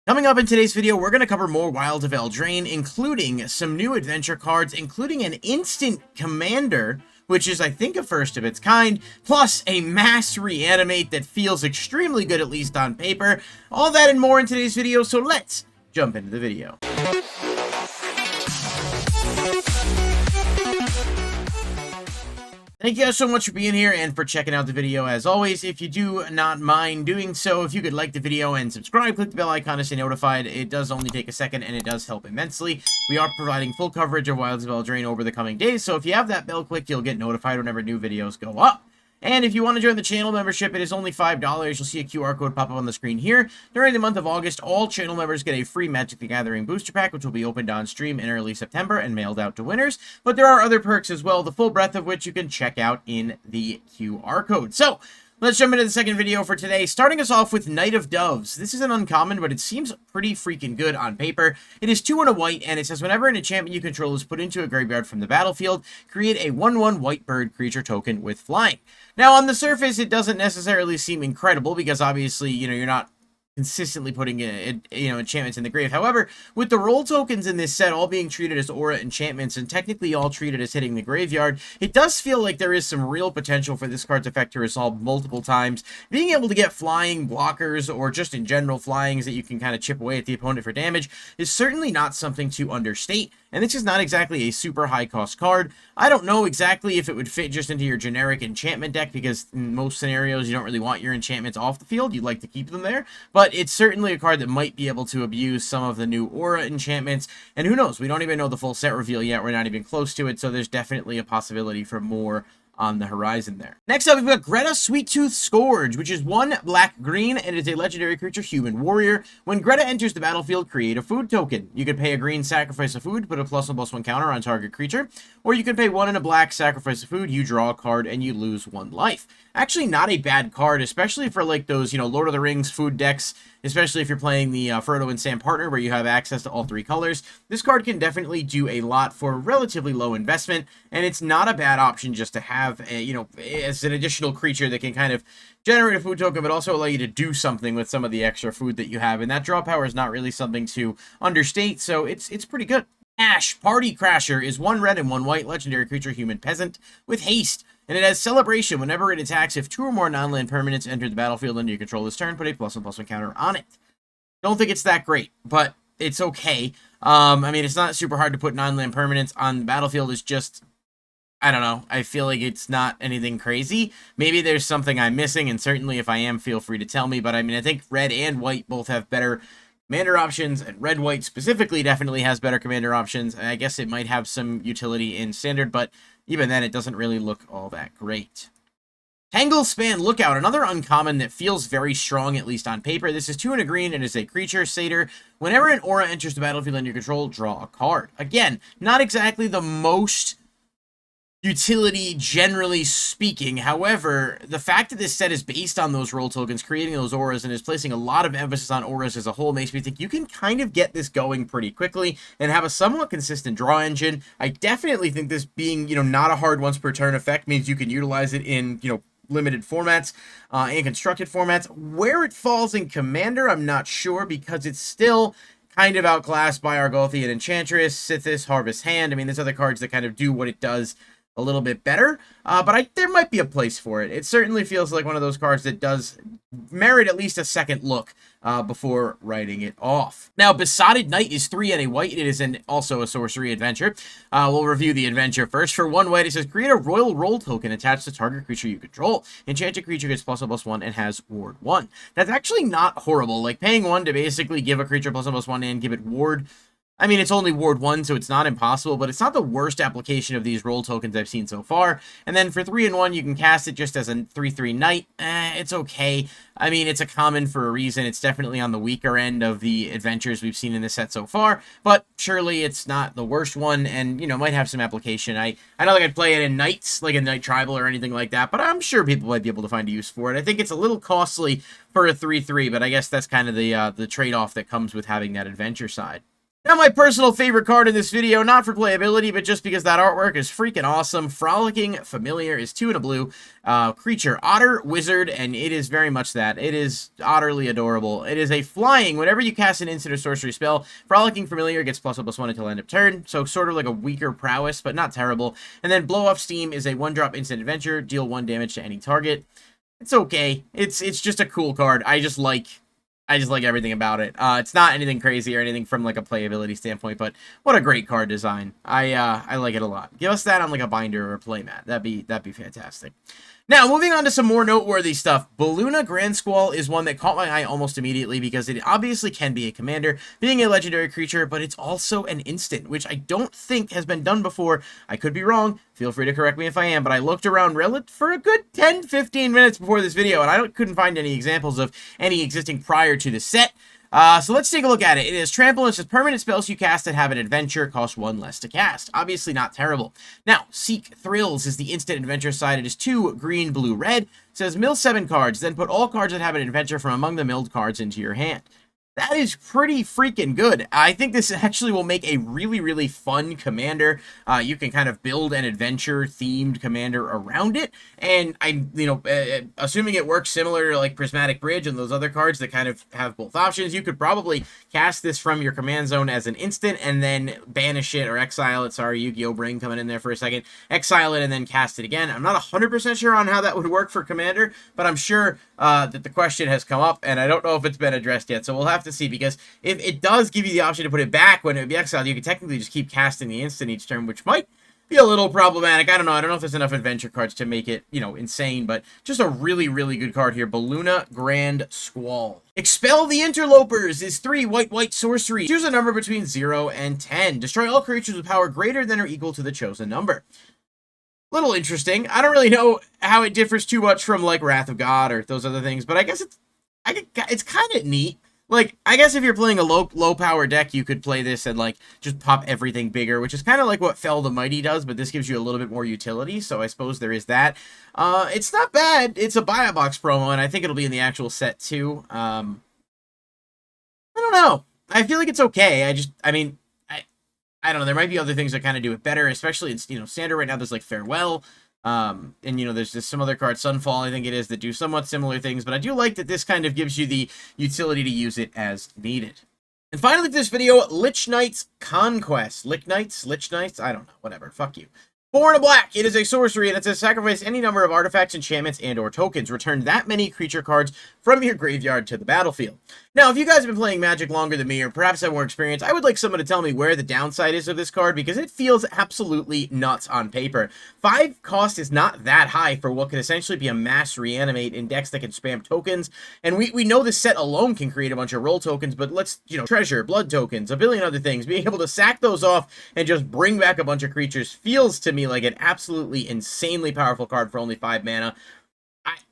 Coming up in today's video, we're going to cover more Wilds of ELDRAINE, including some new adventure cards, including an instant commander, which is, I think, a first of its kind, plus a mass reanimate that feels extremely good, at least on paper. All that and more in today's video, so let's jump into the video. Thank you guys so much for being here and for checking out the video. As always, if you do not mind doing so, if you could like the video and subscribe, click the bell icon to stay notified. It does only take a second and it does help immensely. We are providing full coverage of Wilds of ELDRAINE over the coming days, so if you have that bell clicked, you'll get notified whenever new videos go up. And if you want to join the channel membership, it is only $5. You'll see a QR code pop up on the screen here. During the month of August, all channel members get a free Magic the Gathering booster pack, which will be opened on stream in early September and mailed out to winners. But there are other perks as well, the full breadth of which you can check out in the QR code. So, let's jump into the second video for today, starting us off with Knight of Doves. This is an uncommon, but it seems pretty freaking good on paper. It is 2 and a white, and it says whenever an enchantment you control is put into a graveyard from the battlefield, create a 1/1 white bird creature token with flying. Now, on the surface, it doesn't necessarily seem incredible, because obviously, you're not consistently putting enchantments in the grave. However, with the role tokens in this set all being treated as aura enchantments and technically all treated as hitting the graveyard, it does feel like there is some real potential for this card's effect to resolve multiple times. Being able to get flying blockers, or just in general flyings that you can kind of chip away at the opponent for damage, is certainly not something to understate. And this is not exactly a super high cost card. I don't know exactly if it would fit just into your generic enchantment deck, because in most scenarios you don't really want your enchantments off the field. You'd like to keep them there. But it's certainly a card that might be able to abuse some of the new aura enchantments. And who knows? We don't even know the full set reveal yet. We're not even close to it. So there's definitely a possibility for more on the horizon there. Next up, we've got Greta Sweettooth Scourge, which is 1 black-green, and is a legendary creature, human warrior. When Greta enters the battlefield, create a food token. You can pay a green, sacrifice a food, put a +1/+1 counter on target creature, or you can pay 1 and a black, sacrifice a food, you draw a card, and you lose 1 life. Actually, not a bad card, especially for like those, Lord of the Rings food decks, especially if you're playing the Frodo and Sam partner, where you have access to all 3 colors. This card can definitely do a lot for relatively low investment, and it's not a bad option just to have, as an additional creature that can kind of generate a food token, but also allow you to do something with some of the extra food that you have. And that draw power is not really something to understate, so it's pretty good. Ash, Party Crasher, is 1 red and 1 white, legendary creature, human peasant, with haste. And it has Celebration. Whenever it attacks, if 2 or more non-land permanents enter the battlefield under your control this turn, put a +1/+1 counter on it. Don't think it's that great, but it's okay. I mean, it's not super hard to put non-land permanents on the battlefield. It's just, I don't know. I feel like it's not anything crazy. Maybe there's something I'm missing, and certainly if I am, feel free to tell me. But I mean, I think red and white both have better commander options, and red-white specifically definitely has better commander options. I guess it might have some utility in standard, but even then, it doesn't really look all that great. Tanglespan Lookout, another uncommon that feels very strong, at least on paper. This is 2 and a green, and is a creature, satyr. Whenever an aura enters the battlefield under your control, draw a card. Again, not exactly the most utility, generally speaking. However, the fact that this set is based on those role tokens, creating those auras, and is placing a lot of emphasis on auras as a whole, makes me think you can kind of get this going pretty quickly and have a somewhat consistent draw engine. I definitely think this being, not a hard once per turn effect means you can utilize it in, limited formats and constructed formats. Where it falls in Commander, I'm not sure, because it's still kind of outclassed by Argothian Enchantress, Sithis, Harvest Hand. I mean, there's other cards that kind of do what it does a little bit better, but there might be a place for it. It certainly feels like one of those cards that does merit at least a second look before writing it off. Now, Besotted Knight is 3 and a white. It is also a sorcery adventure. We'll review the adventure first. For 1 white, it says, create a royal role token attached to target creature you control. Enchanted creature gets +1/+1 and has ward 1. That's actually not horrible. Like, paying 1 to basically give a creature +1/+1 and give it ward, I mean, it's only ward 1, so it's not impossible, but it's not the worst application of these role tokens I've seen so far. And then for 3 and 1, you can cast it just as a 3/3 knight. It's okay. I mean, it's a common for a reason. It's definitely on the weaker end of the adventures we've seen in this set so far, but surely it's not the worst one, and, might have some application. I don't think I'd play it in knights, like a knight tribal or anything like that, but I'm sure people might be able to find a use for it. I think it's a little costly for a 3/3, but I guess that's kind of the trade-off that comes with having that adventure side. Now, my personal favorite card in this video, not for playability, but just because that artwork is freaking awesome. Frolicking Familiar is 2 in a blue. Creature, Otter, Wizard, and it is very much that. It is utterly adorable. It is a flying. Whenever you cast an instant or sorcery spell, Frolicking Familiar gets +1/+1 until end of turn, so sort of like a weaker prowess, but not terrible. And then Blow Off Steam is a 1-drop instant adventure, deal 1 damage to any target. It's okay. It's just a cool card. I just like everything about it. It's not anything crazy or anything from like a playability standpoint, but what a great card design. I like it a lot. Give us that on like a binder or a playmat. That'd be fantastic. Now, moving on to some more noteworthy stuff. Balloona Grand Squall is one that caught my eye almost immediately because it obviously can be a commander, being a legendary creature, but it's also an instant, which I don't think has been done before. I could be wrong. Feel free to correct me if I am, but I looked around for a good 10-15 minutes before this video, and I couldn't find any examples of any existing prior to the set. So let's take a look at it. It is trample, and it says permanent spells you cast that have an adventure cost 1 less to cast. Obviously not terrible. Now, Seek Thrills is the instant adventure side. It is 2 green, blue, red. It says mill 7 cards, then put all cards that have an adventure from among the milled cards into your hand. That is pretty freaking good. I think this actually will make a really, really fun commander. You can kind of build an adventure-themed commander around it, and assuming it works similar to like Prismatic Bridge and those other cards that kind of have both options, you could probably cast this from your command zone as an instant and then banish it or exile it. Sorry, Yu-Gi-Oh! Brain coming in there for a second. Exile it and then cast it again. I'm not 100% sure on how that would work for commander, but I'm sure that the question has come up, and I don't know if it's been addressed yet, so we'll have to see, because if it does give you the option to put it back when it would be exiled, you could technically just keep casting the instant each turn, which might be a little problematic. I don't know if there's enough adventure cards to make it, insane, but just a really, really good card here. Balloona Grand Squall. Expel the Interlopers is 3 white sorcery. Choose a number between 0 and 10. Destroy all creatures with power greater than or equal to the chosen number. Little interesting. I don't really know how it differs too much from like Wrath of God or those other things, but I guess it's kind of neat. Like, I guess if you're playing a low power deck, you could play this and like just pop everything bigger, which is kind of like what Fell the Mighty does, but this gives you a little bit more utility, so I suppose there is that. It's not bad. It's a buy-a-box promo, and I think it'll be in the actual set too. I don't know. I feel like it's okay. I don't know. There might be other things that kind of do it better, especially in, standard right now. There's like Farewell. And there's just some other cards, Sunfall, I think it is, that do somewhat similar things, but I do like that this kind of gives you the utility to use it as needed. And finally for this video, Lich Knight's Conquest. Lich Knights? I don't know, whatever, fuck you. 4 and a black, it is a sorcery, and it says sacrifice any number of artifacts, enchantments, and or tokens. Return that many creature cards from your graveyard to the battlefield. Now, if you guys have been playing Magic longer than me, or perhaps have more experience, I would like someone to tell me where the downside is of this card, because it feels absolutely nuts on paper. 5 cost is not that high for what could essentially be a mass reanimate in decks that can spam tokens, and we know this set alone can create a bunch of roll tokens, but let's, treasure, blood tokens, a billion other things. Being able to sack those off and just bring back a bunch of creatures feels to me like an absolutely insanely powerful card for only 5 mana.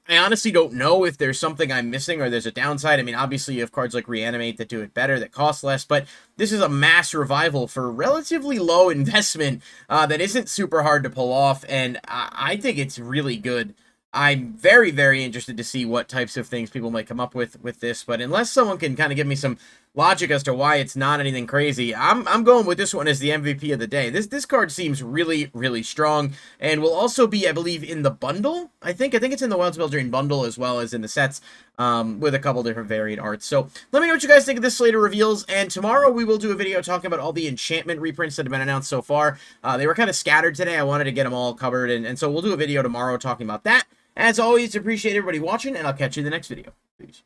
I honestly don't know if there's something I'm missing or there's a downside. I mean, obviously you have cards like Reanimate that do it better, that cost less, but this is a mass revival for relatively low investment that isn't super hard to pull off, and I think it's really good. I'm very, very interested to see what types of things people might come up with this, but unless someone can kind of give me some logic as to why it's not anything crazy, I'm going with this one as the MVP of the day. This card seems really, really strong, and will also be, I believe, in the bundle. I think it's in the WILDS Eldraine bundle as well as in the sets, with a couple different varied arts. So let me know what you guys think of this slate of reveals, and tomorrow we will do a video talking about all the enchantment reprints that have been announced so far. They were kind of scattered today. I wanted to get them all covered, and so we'll do a video tomorrow talking about that. As always, appreciate everybody watching, and I'll catch you in the next video. Peace.